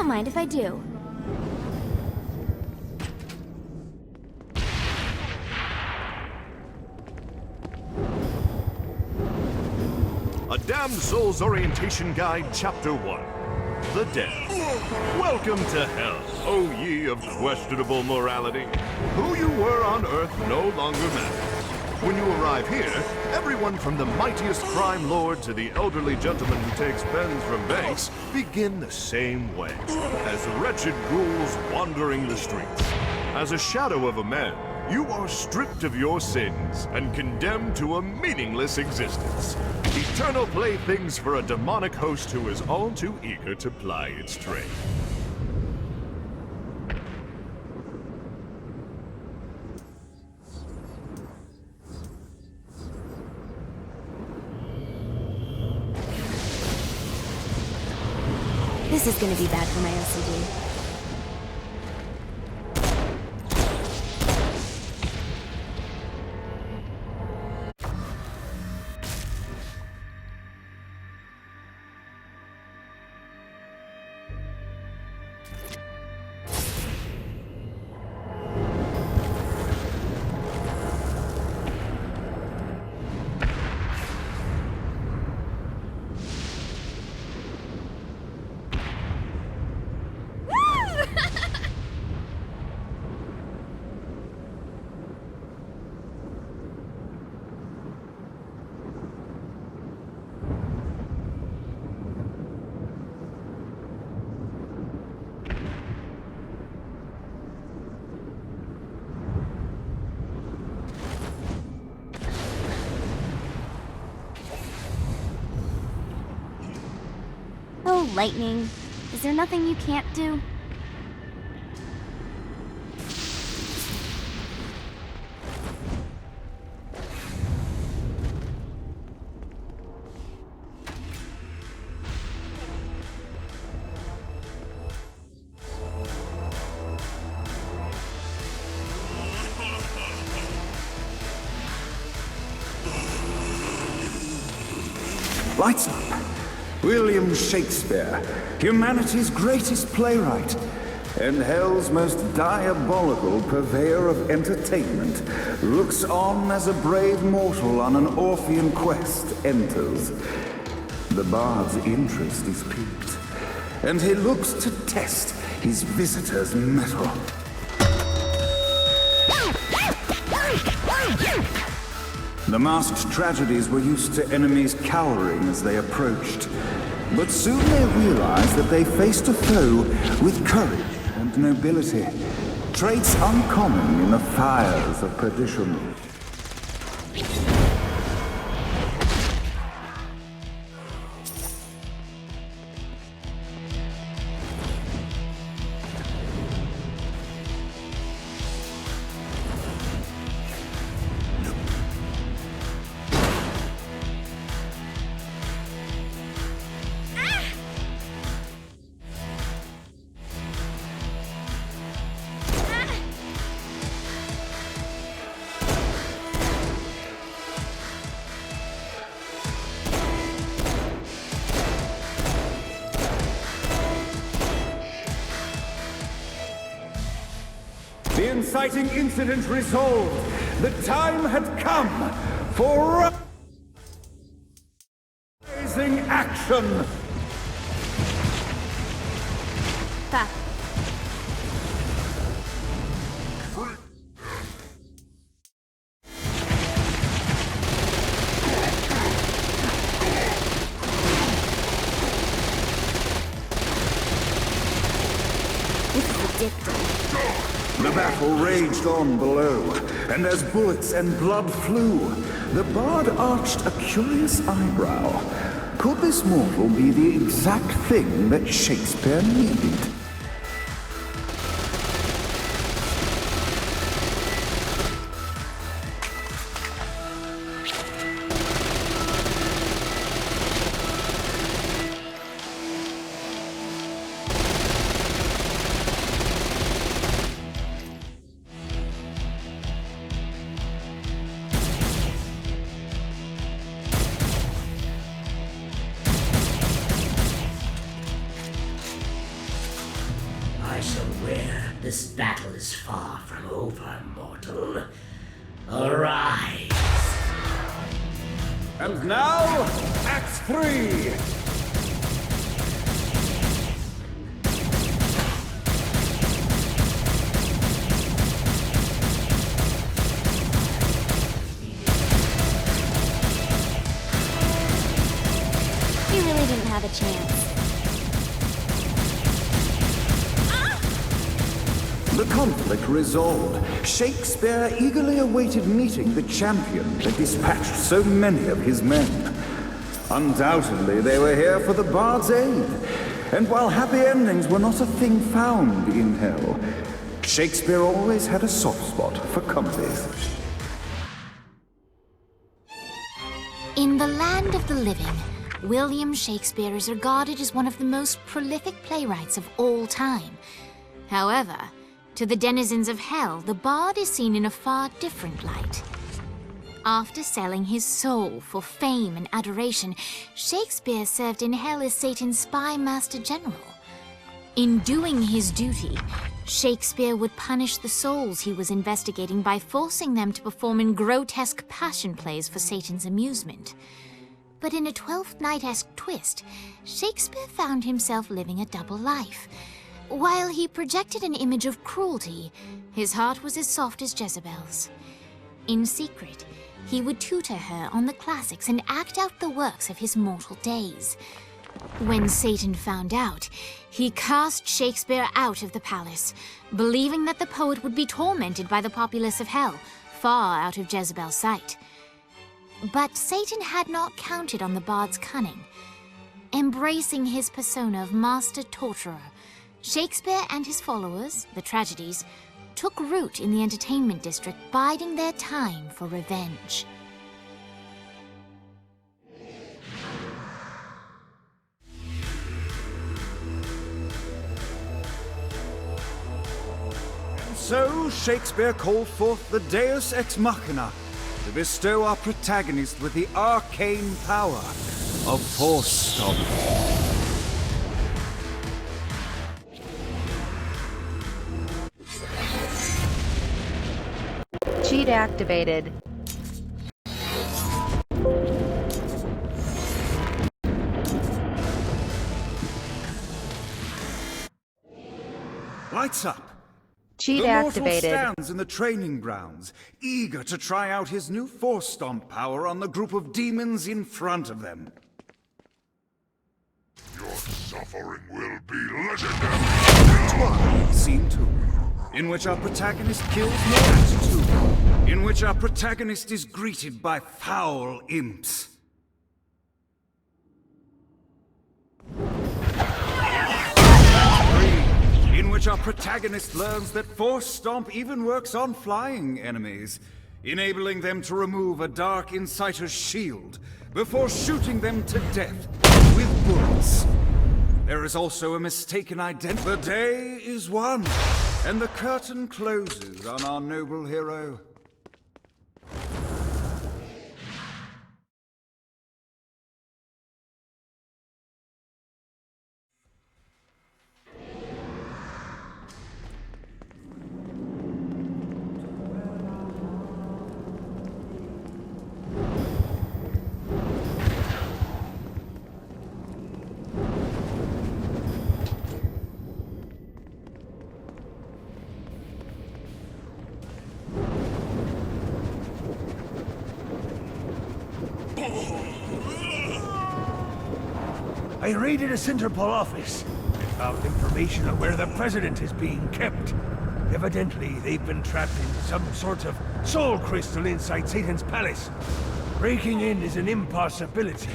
Don't mind if I do. A Damned Soul's Orientation Guide, Chapter 1. The Dead. Welcome to Hell, O ye of questionable morality. Who you were on Earth no longer matters. When you arrive here, everyone from the mightiest crime lord to the elderly gentleman who takes pens from banks begin the same way, as wretched ghouls wandering the streets. As a shadow of a man, you are stripped of your sins and condemned to a meaningless existence. Eternal playthings for a demonic host who is all too eager to ply its trade. This is gonna be bad for my OCD. Oh, lightning. Is there nothing you can't do? Lights up. William Shakespeare, humanity's greatest playwright, and hell's most diabolical purveyor of entertainment, looks on as a brave mortal on an Orphean quest enters. The bard's interest is piqued, and he looks to test his visitor's mettle. The masked tragedies were used to enemies cowering as they approached. But soon they realized that they faced a foe with courage and nobility, traits uncommon in the fires of perdition. The inciting incident resolved. The time had come for rising action. Fuck. This is addictive. The battle raged on below, and as bullets and blood flew, the bard arched a curious eyebrow. Could this mortal be the exact thing that Shakespeare needed? battle is far from over, mortal. Arise! And now, Act 3! You really didn't have a chance. The conflict resolved, Shakespeare eagerly awaited meeting the champion that dispatched so many of his men. Undoubtedly, they were here for the bard's aid. And while happy endings were not a thing found in hell, Shakespeare always had a soft spot for comedies. In the land of the living, William Shakespeare is regarded as one of the most prolific playwrights of all time. However, to the denizens of hell, the bard is seen in a far different light. After selling his soul for fame and adoration, Shakespeare served in hell as Satan's spy master general. In doing his duty, Shakespeare would punish the souls he was investigating by forcing them to perform in grotesque passion plays for Satan's amusement. But in a Twelfth Night-esque twist, Shakespeare found himself living a double life. While he projected an image of cruelty, his heart was as soft as Jezebel's. In secret, he would tutor her on the classics and act out the works of his mortal days. When Satan found out, he cast Shakespeare out of the palace, believing that the poet would be tormented by the populace of hell, far out of Jezebel's sight. But Satan had not counted on the bard's cunning. Embracing his persona of master torturer, Shakespeare and his followers, the tragedies, took root in the entertainment district, biding their time for revenge. And so Shakespeare called forth the Deus Ex Machina to bestow our protagonist with the arcane power of Force Stomp. Cheat activated. Lights up! Cheat the activated. mortal stands in the training grounds, eager to try out his new Force Stomp power on the group of demons in front of them. Your suffering will be legendary! Scene 2, in which our protagonist kills more attitude, in which our protagonist is greeted by foul imps. In which our protagonist learns that Force Stomp even works on flying enemies, enabling them to remove a Dark Inciter's shield before shooting them to death with bullets. There is also a mistaken identity. The day is won, and the curtain closes on our noble hero. I raided a Interpol office and found information on where the President is being kept. Evidently, they've been trapped in some sort of soul crystal inside Satan's palace. Breaking in is an impossibility.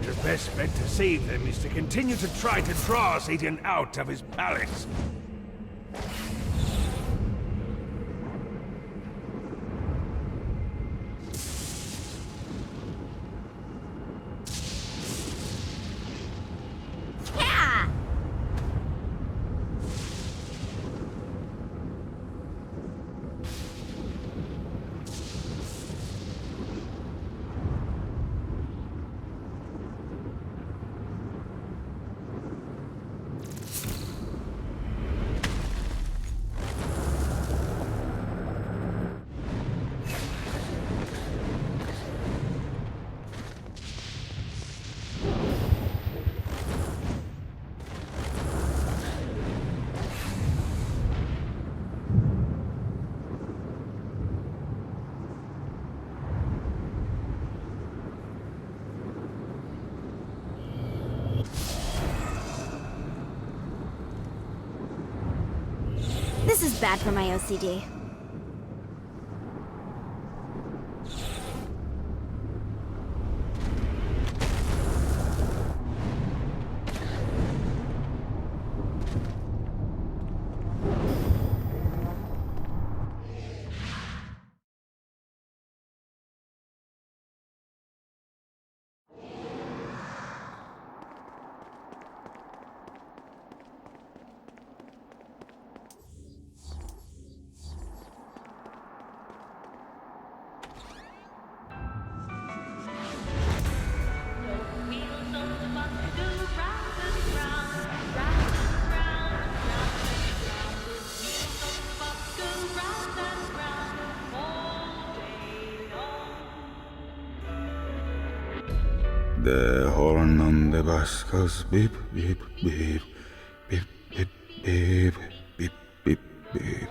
Your best bet to save them is to continue to try to draw Satan out of his palace. is bad for my OCD. The horn on the bus goes beep, beep, beep, beep, beep, beep, beep, beep, beep.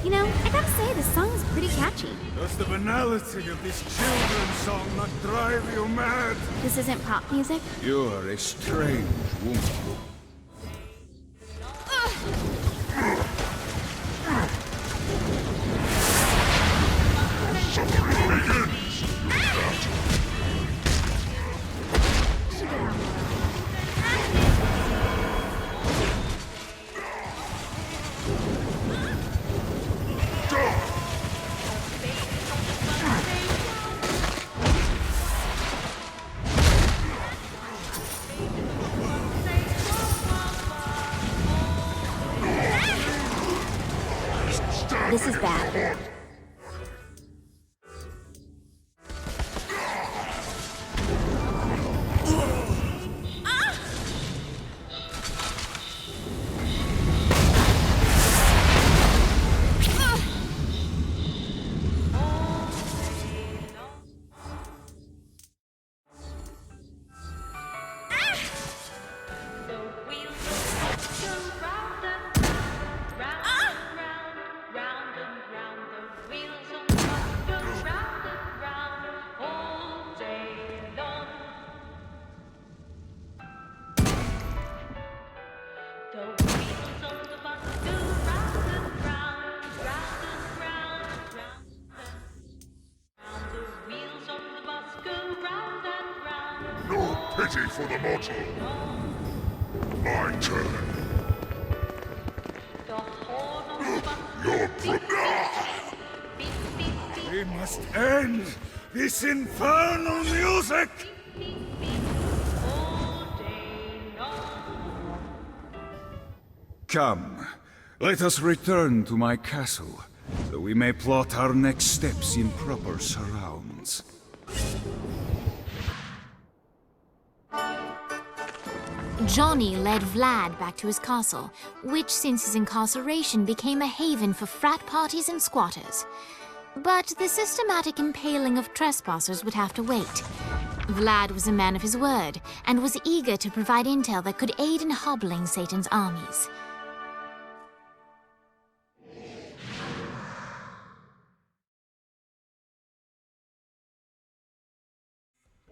You know, I gotta say, this song is pretty catchy. Does the banality of this children's song not drive you mad? This isn't pop music? You are a strange woman. This is bad. No pity for the mortal. My turn. Your We must end this infernal music! Come, let us return to my castle, so we may plot our next steps in proper surrounds. Johnny led Vlad back to his castle, which since his incarceration became a haven for frat parties and squatters. But the systematic impaling of trespassers would have to wait. Vlad was a man of his word, and was eager to provide intel that could aid in hobbling Satan's armies.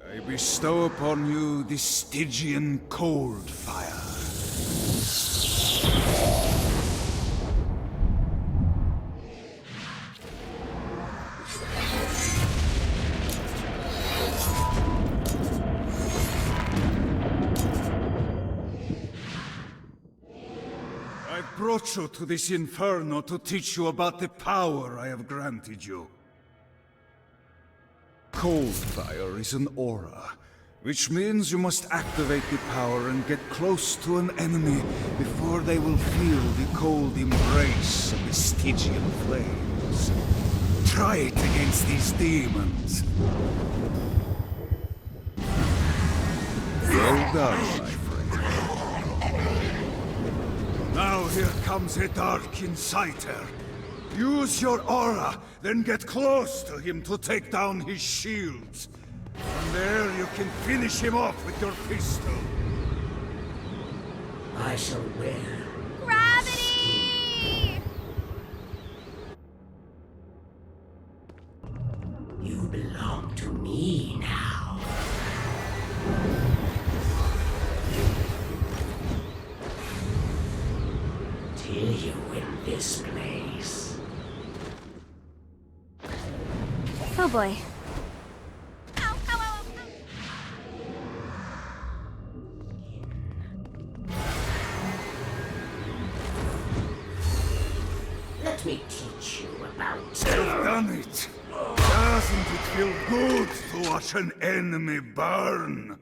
I bestow upon you the Stygian cold fire. I brought you to this inferno to teach you about the power I have granted you. Cold fire is an aura, which means you must activate the power and get close to an enemy before they will feel the cold embrace of the Stygian flames. Try it against these demons. Well done, my friend. Now here comes a dark inciter. Use your aura, then get close to him to take down his shields. From there, you can finish him off with your pistol. I shall wear. Gravity! You belong to me now. Till you win this place. Oh boy. Let me teach you about. You've done it! Doesn't it feel good to watch an enemy burn?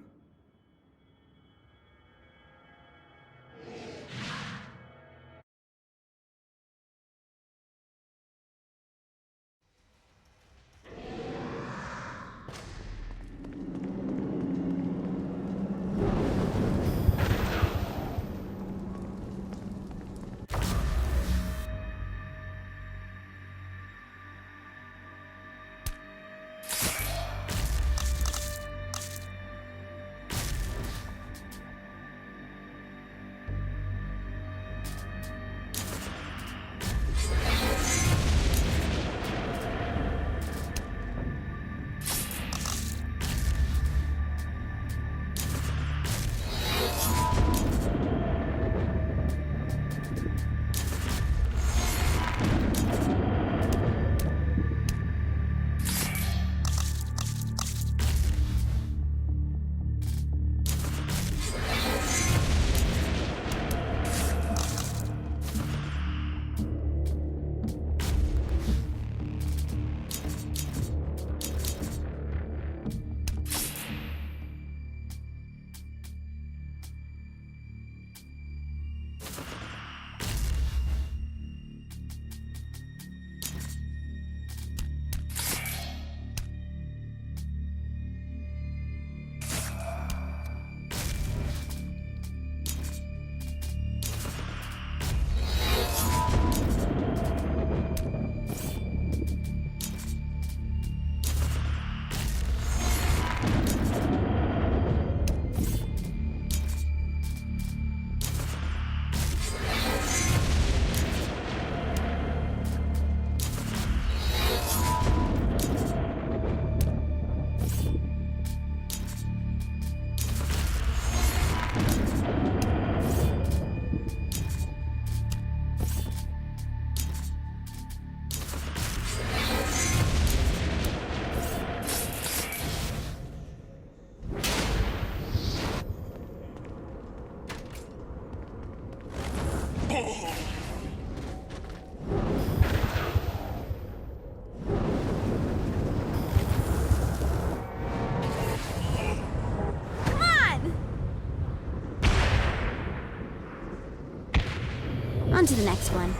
On to the next one.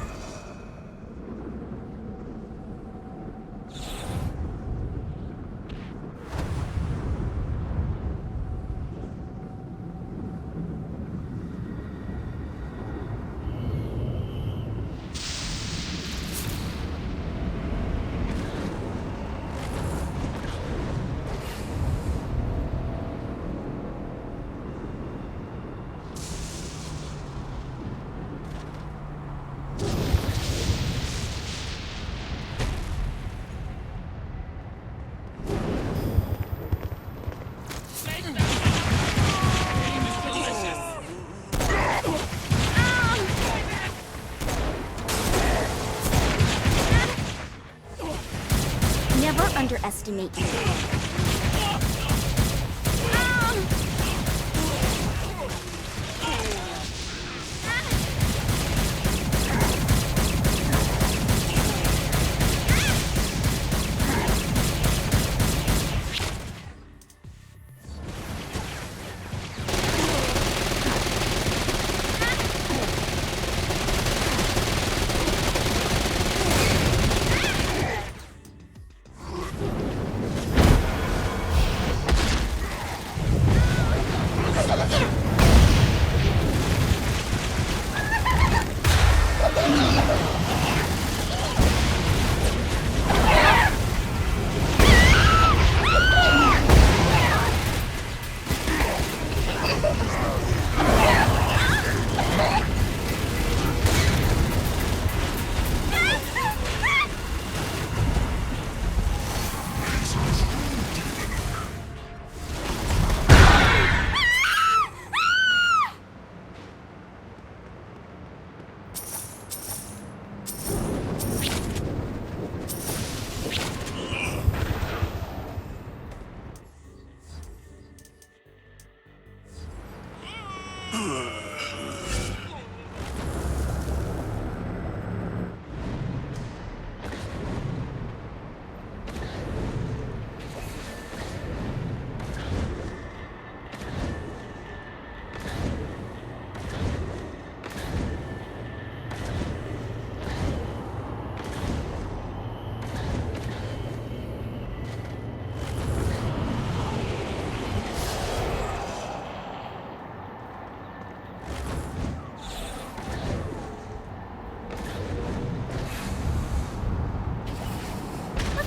underestimate you.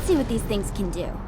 See what these things can do.